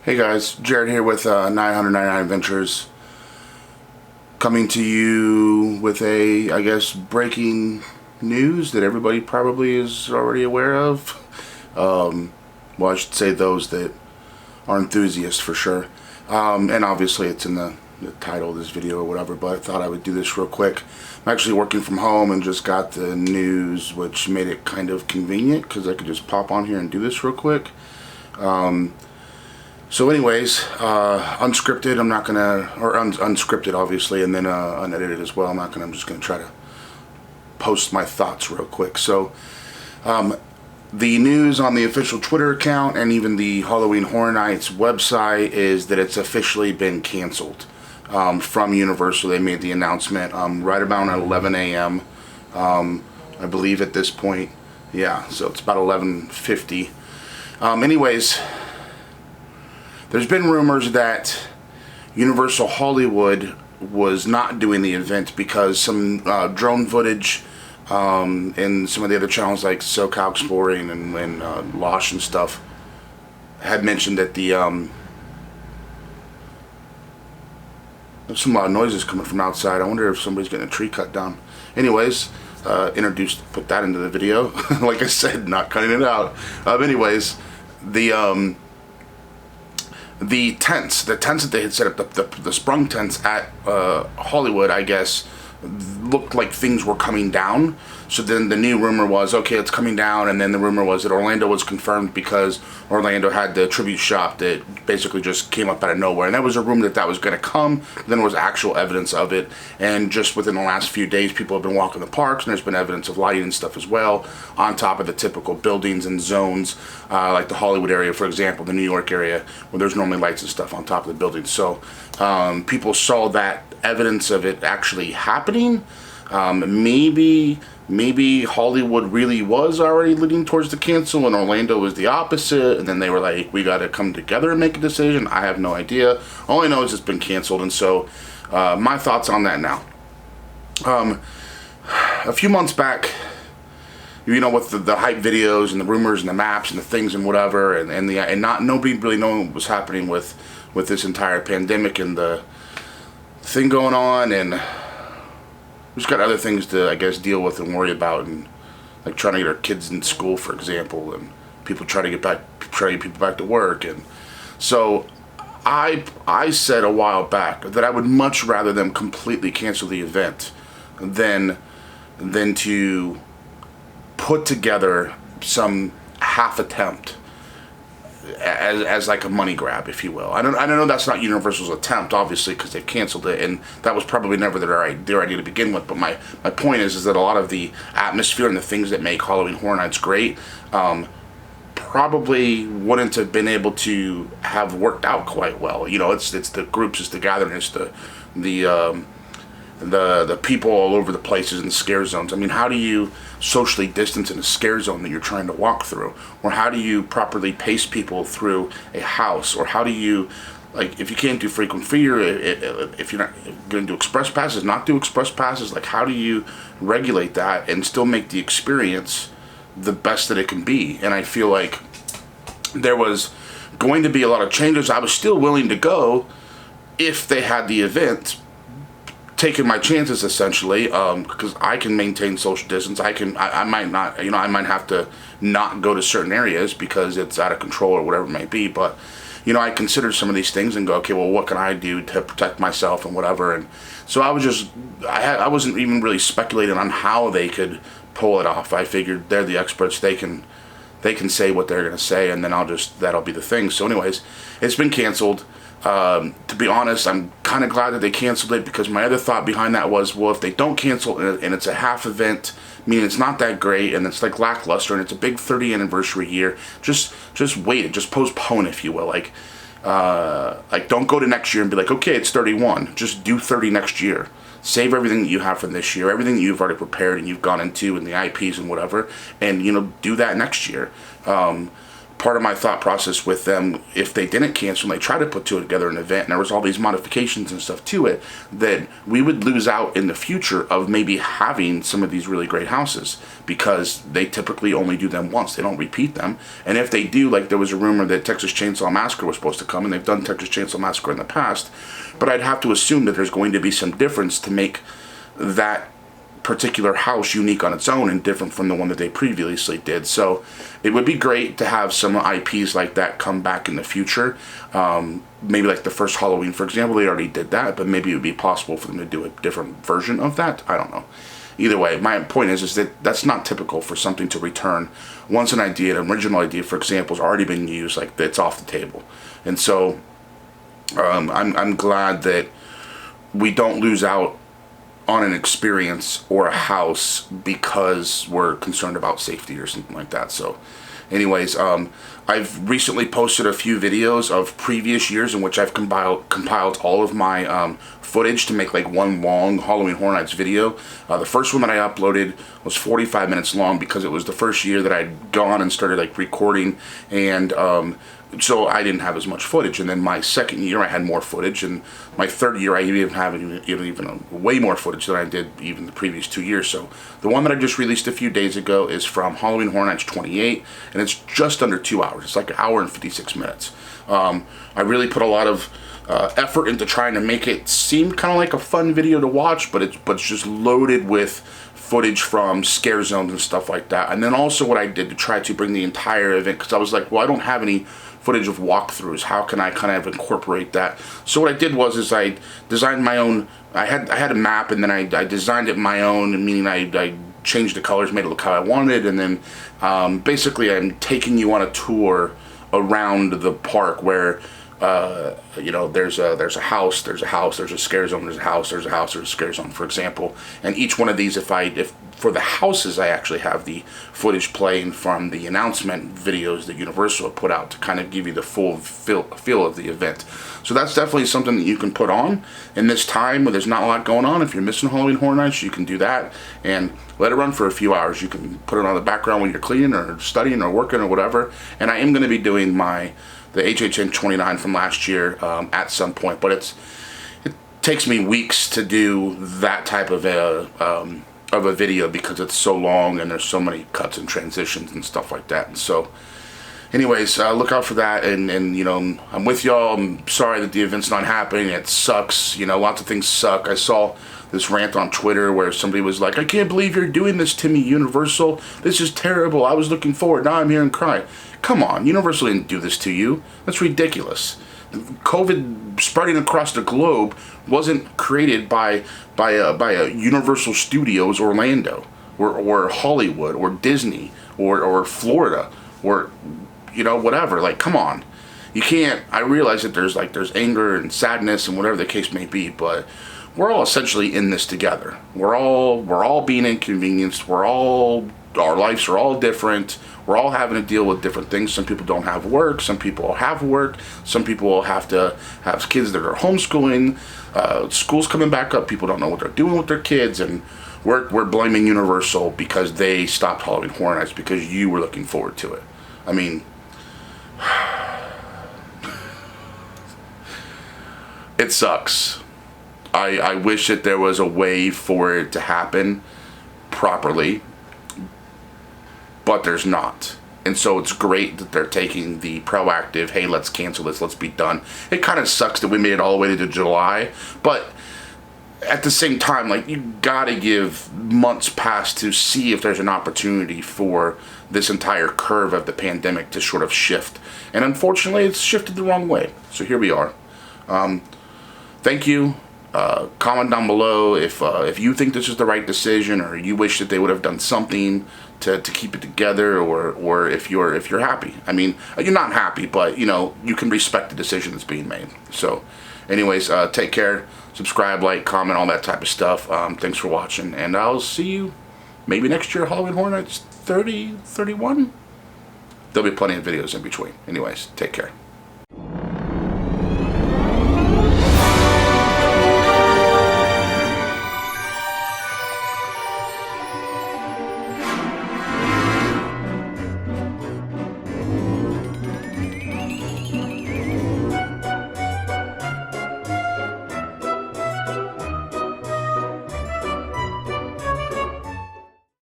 Hey guys, Jared here with 999 Ventures, coming to you with I guess, breaking news that everybody probably is already aware of. Well, I should say those that are enthusiasts for sure. And obviously it's in the title of this video or whatever, but I thought I would do this real quick. I'm actually working from home and just got the news, which made it kind of convenient because I could just pop on here and do this real quick. So anyways, unscripted, I'm not gonna, or unscripted obviously, and then unedited as well. I'm just gonna try to post my thoughts real quick. So, the news on the official Twitter account and even the Halloween Horror Nights website is that it's officially been canceled from Universal. They made the announcement right about 11 a.m. I believe at this point. Yeah, so it's about 11:50. Anyways, there's been rumors that Universal Hollywood was not doing the event because some drone footage and some of the other channels like SoCal Exploring and Losh and stuff had mentioned that the there's some loud noises coming from outside. I wonder if somebody's getting a tree cut down. Anyways, put that into the video. Like I said, not cutting it out. Anyways, the tents that they had set up, the sprung tents at Hollywood, I guess, looked like things were coming down. So then the new rumor was, okay, it's coming down, and then the rumor was that Orlando was confirmed because Orlando had the tribute shop that basically just came up out of nowhere. And that was a rumor that was going to come. Then there was actual evidence of it. And just within the last few days, people have been walking the parks, and there's been evidence of lighting and stuff as well, on top of the typical buildings and zones, like the Hollywood area, for example, the New York area, where there's normally lights and stuff on top of the buildings. So people saw that evidence of it actually happening. Maybe Hollywood really was already leading towards the cancel and Orlando was the opposite, and then they were like, we got to come together and make a decision. I have no idea. All I know is it's been canceled, and so my thoughts on that now. A few months back, you know, with the hype videos and the rumors and the maps and the things and whatever, and nobody really knowing what was happening with this entire pandemic and the thing going on, and we've just got other things to, I guess, deal with and worry about, and like trying to get our kids in school, for example, and people try to get people back to work. And so I said a while back that I would much rather them completely cancel the event than to put together some half attempt as like a money grab, if you will. I don't know that's not Universal's attempt, obviously, because they've canceled it, and that was probably never their idea to begin with. But my point is that a lot of the atmosphere and the things that make Halloween Horror Nights great probably wouldn't have been able to have worked out quite well. You know, it's the groups, it's the gathering, it's the people all over the places in the scare zones. I mean, how do you socially distance in a scare zone that you're trying to walk through? Or how do you properly pace people through a house? Or how do you, like, if you can't do frequent flyer, if you're not going to do express passes, not do express passes, like, how do you regulate that and still make the experience the best that it can be? And I feel like there was going to be a lot of changes. I was still willing to go if they had the event, taking my chances essentially, because I can maintain social distance. I might not, I might have to not go to certain areas because it's out of control or whatever it may be, but I considered some of these things and go, okay, well, what can I do to protect myself and whatever. And so I wasn't even really speculating on how they could pull it off. I figured they're the experts, they can say what they're going to say, and then that'll be the thing. So anyways, it's been canceled. To be honest, I'm kind of glad that they canceled it, because my other thought behind that was, well, if they don't cancel and it's a half event, meaning it's not that great and it's like lackluster and it's a big 30th anniversary year, just wait it, just postpone, if you will. Like don't go to next year and be like, okay, it's 31, just do 30 next year. Save everything that you have from this year, everything that you've already prepared and you've gone into, and the IPs and whatever, and do that next year. part of my thought process with them, if they didn't cancel and they tried to put together an event and there was all these modifications and stuff to it, that we would lose out in the future of maybe having some of these really great houses, because they typically only do them once. They don't repeat them. And if they do, like there was a rumor that Texas Chainsaw Massacre was supposed to come, and they've done Texas Chainsaw Massacre in the past, but I'd have to assume that there's going to be some difference to make that particular house unique on its own and different from the one that they previously did. So it would be great to have some IPs like that come back in the future. Maybe like the first Halloween, for example, they already did that, but maybe it would be possible for them to do a different version of that. I don't know. Either way, my point is that that's not typical for something to return once an original idea, for example, has already been used. Like, it's off the table. And so I'm glad that we don't lose out on an experience or a house because we're concerned about safety or something like that. So anyways, I've recently posted a few videos of previous years in which I've compiled all of my footage to make like one long Halloween Horror Nights video. The first one that I uploaded was 45 minutes long because it was the first year that I'd gone and started like recording, and so I didn't have as much footage. And then my second year I had more footage, and my third year I even have even way more footage than I did even the previous 2 years. So the one that I just released a few days ago is from Halloween Horror Nights 28, and it's just under 2 hours. It's like an hour and 56 minutes. I really put a lot of effort into trying to make it seem kind of like a fun video to watch, but it's just loaded with footage from scare zones and stuff like that. And then also what I did to try to bring the entire event, because I was like, well, I don't have any footage of walkthroughs. How can I kind of incorporate that? So what I did was I designed my own. I had a map, and then I designed it my own, meaning I changed the colors, made it look how I wanted, and then basically I'm taking you on a tour around the park where you know, there's a house, there's a scare zone, there's a house, there's a scare zone, for example. And each one of these, if for the houses, I actually have the footage playing from the announcement videos that Universal put out to kind of give you the full feel of the event. So that's definitely something that you can put on in this time where there's not a lot going on. If you're missing Halloween Horror Nights, you can do that and let it run for a few hours. You can put it on the background when you're cleaning or studying or working or whatever. And I am going to be doing the HHN 29 from last year at some point, but it takes me weeks to do that type of a video because it's so long and there's so many cuts and transitions and stuff like that. And so anyways, look out for that, and you know, I'm with y'all. I'm sorry that the event's not happening. It sucks. You know, lots of things suck. I saw this rant on Twitter where somebody was like, I can't believe you're doing this to me, Universal. This is terrible. I was looking forward. Now I'm here and crying. Come on, Universal didn't do this to you. That's ridiculous. COVID spreading across the globe wasn't created by a Universal Studios Orlando or Hollywood or Disney or Florida or, you know, whatever. Like, come on. You can't. I realize that there's anger and sadness and whatever the case may be, but we're all essentially in this together. We're all being inconvenienced. Our lives are all different. We're all having to deal with different things. Some people don't have work. Some people have work. Some people will have to have kids that are homeschooling. School's coming back up. People don't know what they're doing with their kids, and we're blaming Universal because they stopped Halloween Horror Nights because you were looking forward to it. I mean, it sucks. I wish that there was a way for it to happen properly, but there's not. And so it's great that they're taking the proactive, hey, let's cancel this, let's be done. It kind of sucks that we made it all the way to July, but at the same time, like, you gotta give months past to see if there's an opportunity for this entire curve of the pandemic to sort of shift. And unfortunately, it's shifted the wrong way. So here we are. Thank you. Comment down below if you think this is the right decision, or you wish that they would have done something to keep it together, or if you're happy. I mean, you're not happy, but you know, you can respect the decision that's being made. So anyways, take care, subscribe, like, comment, all that type of stuff. Thanks for watching, and I'll see you maybe next year, Halloween Horror Nights 30, 31. There'll be plenty of videos in between. Anyways, take care.